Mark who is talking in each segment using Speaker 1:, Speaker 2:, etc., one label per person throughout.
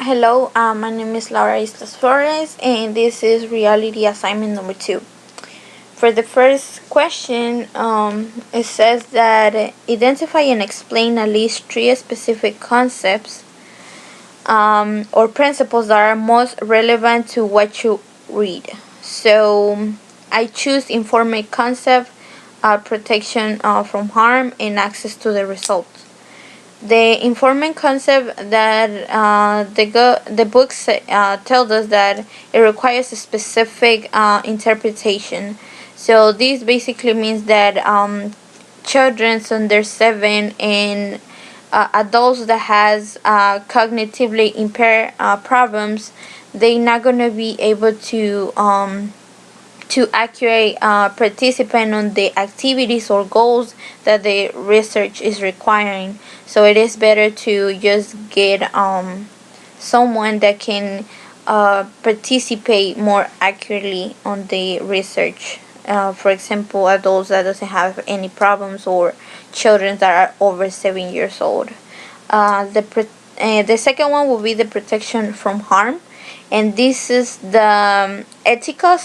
Speaker 1: Hello, my name is Laura Islas Flores, and this is reality assignment number 2. For the first question, it says that identify and explain at least 3 specific concepts or principles that are most relevant to what you read. So, I choose informative concept, protection from harm, and access to the results. The informant concept that the books tells us that it requires a specific interpretation. So this basically means that children under 7 and adults that has cognitively impaired problems, they not gonna be able to accurate participate on the activities or goals that the research is requiring. So it is better to just get someone that can participate more accurately on the research. For example, adults that doesn't have any problems or children that are over 7 years old. The second one will be the protection from harm, and this is the ethical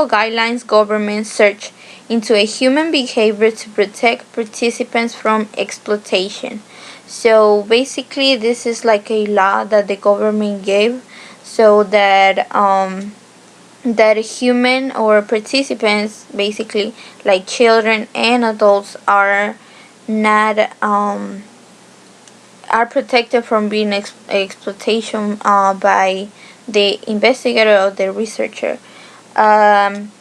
Speaker 1: guidelines government search into a human behavior to protect participants from exploitation. So basically, this is like a law that the government gave so that human or participants, basically like children and adults, not are protected from being exploitation by the investigator or the researcher. Um,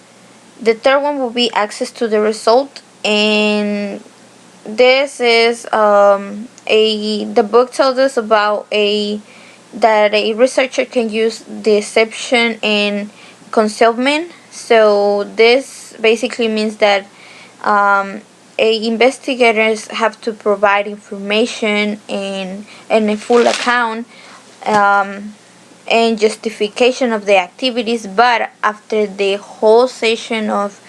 Speaker 1: the third one will be access to the result, and this is the book tells us about a that a researcher can use deception and concealment. So this basically means that investigators have to provide information and a full account um, and justification of the activities, but after the whole session of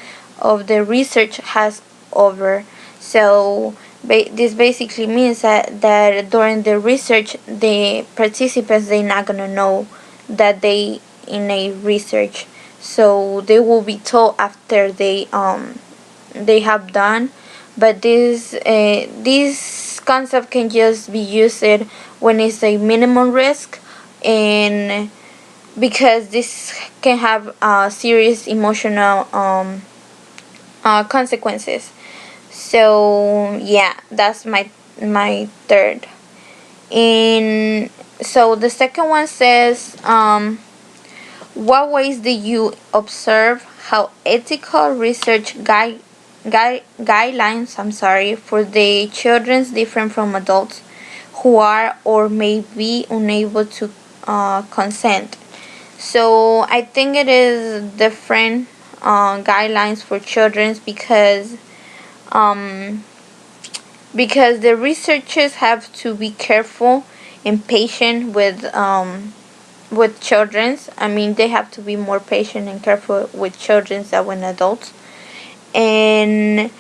Speaker 1: the research has over. So this basically means that during the research, the participants, they're not gonna know that they in a research. So they will be told after they have done. But this concept can just be used when it's a minimum risk, and because this can have serious emotional consequences. So yeah, that's my third. And so the second one says, what ways do you observe how ethical research guidelines, for the children's different from adults who are or may be unable to consent? So I think it is different guidelines for children um, because the researchers have to be careful and patient with children's. I mean, they have to be more patient and careful with children's than with adults. And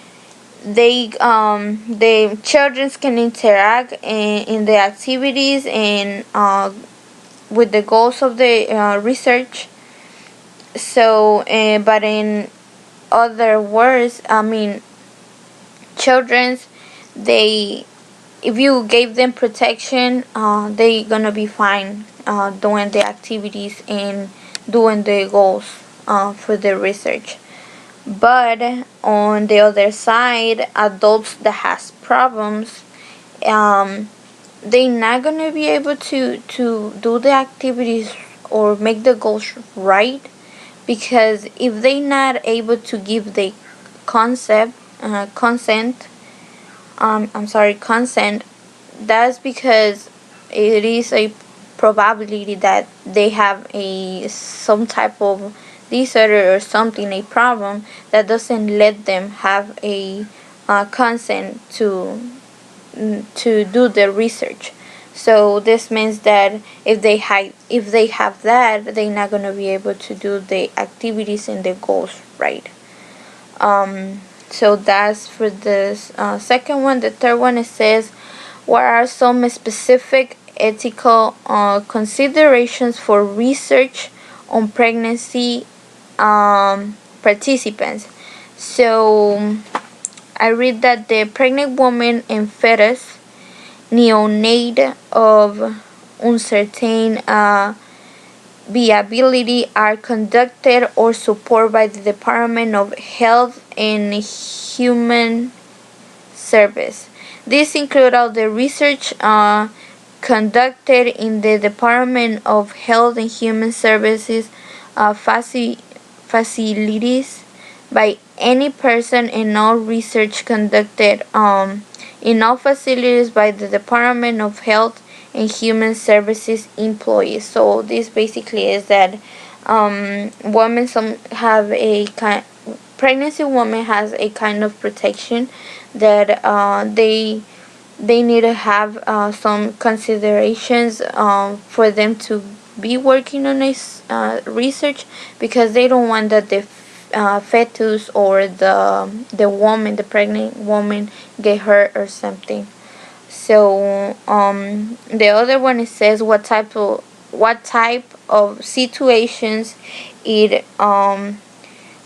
Speaker 1: the children's can interact in the activities and with the goals of the research. So, but in other words, I mean, children's, they, if you gave them protection, they gonna be fine doing the activities and doing the goals for the research. But on the other side, adults that has problems, um, they not gonna be able to do the activities or make the goals right, because if they not able to give the concept consent consent, that's because it is a probability that they have a some type of disorder or something, a problem that doesn't let them have a consent to do the research. So this means that if they have that, they're not gonna be able to do the activities and the goals right. So that's for this second one. The third one, it says, what are some specific ethical considerations for research on pregnancy participants. So I read that the pregnant woman and fetus neonate of uncertain viability are conducted or supported by the Department of Health and Human Service. These include all the research conducted in the Department of Health and Human Services facilities by any person, and all research conducted in all facilities by the Department of Health and Human Services employees. So this basically is that women some have a kind pregnancy woman has a kind of protection that they need to have some considerations for them to be working on this research, because they don't want that the fetus or the woman, the pregnant woman, get hurt or something. So the other one, it says what type of situations it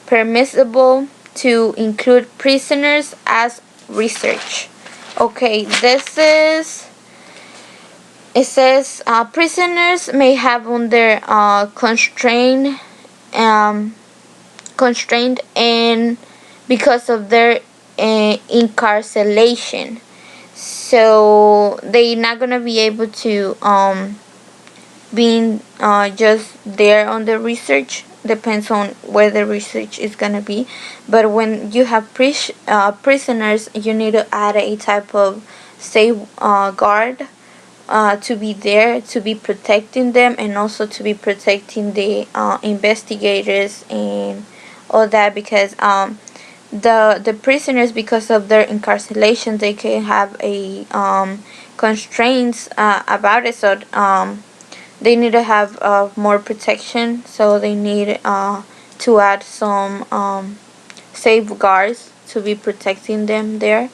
Speaker 1: permissible to include prisoners as research. Okay, it says prisoners may have under constrained and because of their incarceration, so they're not gonna be able to being just there on the research. Depends on where the research is gonna be, but when you have prisoners, you need to add a type of safeguard to be there to be protecting them, and also to be protecting the investigators and all that, because the prisoners, because of their incarceration, they can have a constraints about it. So they need to have more protection, so they need to add some safeguards to be protecting them there.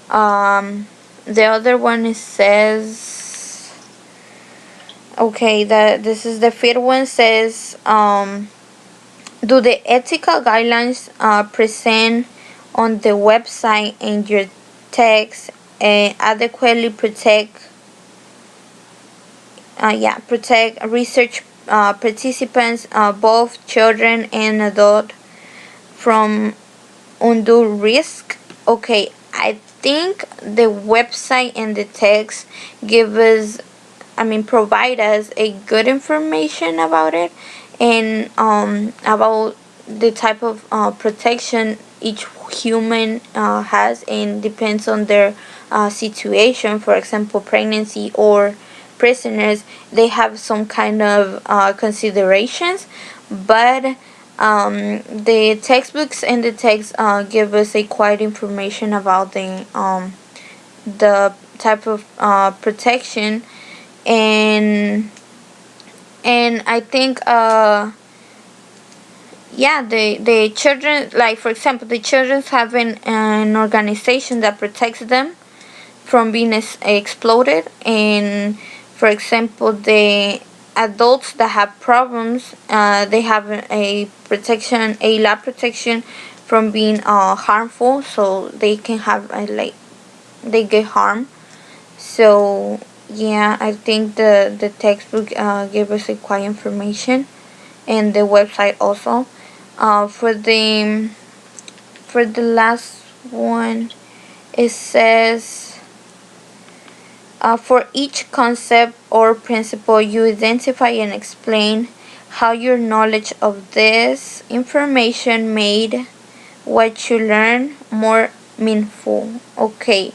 Speaker 1: The other one, it says, okay, that this is the fifth one, says do the ethical guidelines present on the website and your text adequately protect research participants, both children and adults, from undue risk? Okay, I think the website and the text provide us a good information about it, and about the type of protection each human has, and depends on their situation. For example, pregnancy or prisoners, they have some kind of considerations, but the textbooks and the text give us a quite information about the type of protection, and I think the children, like for example, the children have an organization that protects them from being exploded, and for example, the adults that have problems, they have a lab protection from being harmful, so they can have they get harmed. So yeah, I think the textbook gave us a quite information, and the website also. For the last one, it says for each concept or principle, you identify and explain how your knowledge of this information made what you learn more meaningful. Okay,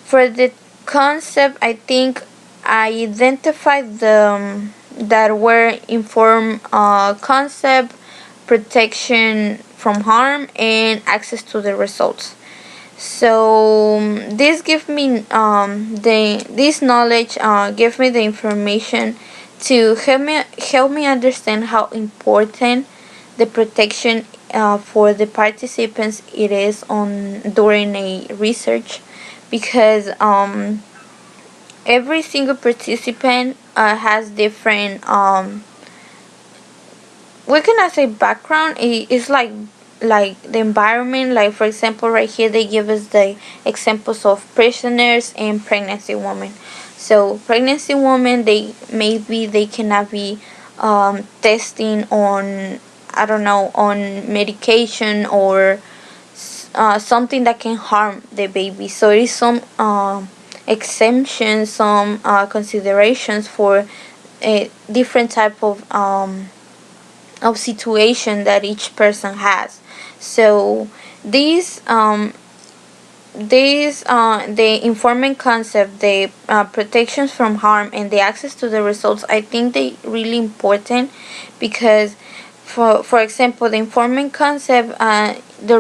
Speaker 1: for the concept, I think I identified that were informed concept, protection from harm, and access to the results. So this give me this knowledge give me the information to help me understand how important the protection for the participants it is on during a research, because every single participant has different we cannot say background. It's like the environment. Like for example, right here they give us the examples of prisoners and pregnancy women. So pregnancy women, they cannot be testing on, I don't know, on medication or something that can harm the baby. So there is some exemptions, some considerations for a different type of situation that each person has. So these the informant concept, the protections from harm, and the access to the results, I think they really important because for example, the informant concept, the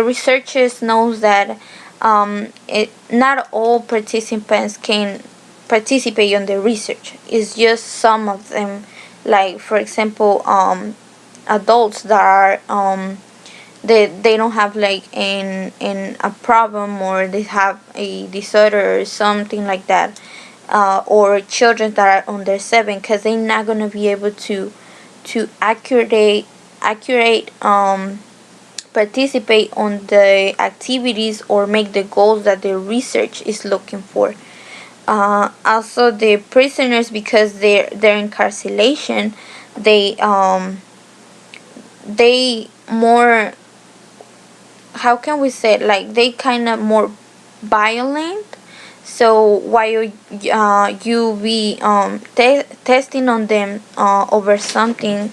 Speaker 1: researchers knows that not all participants can participate on the research. It's just some of them, like for example, adults that are they don't have like in a problem, or they have a disorder or something like that, or children that are under 7, because they're not gonna be able to accurate participate on the activities or make the goals that the research is looking for. Also the prisoners, because their incarceration, they more, how can we say it? Like they kind of more violent. So while you be testing on them over something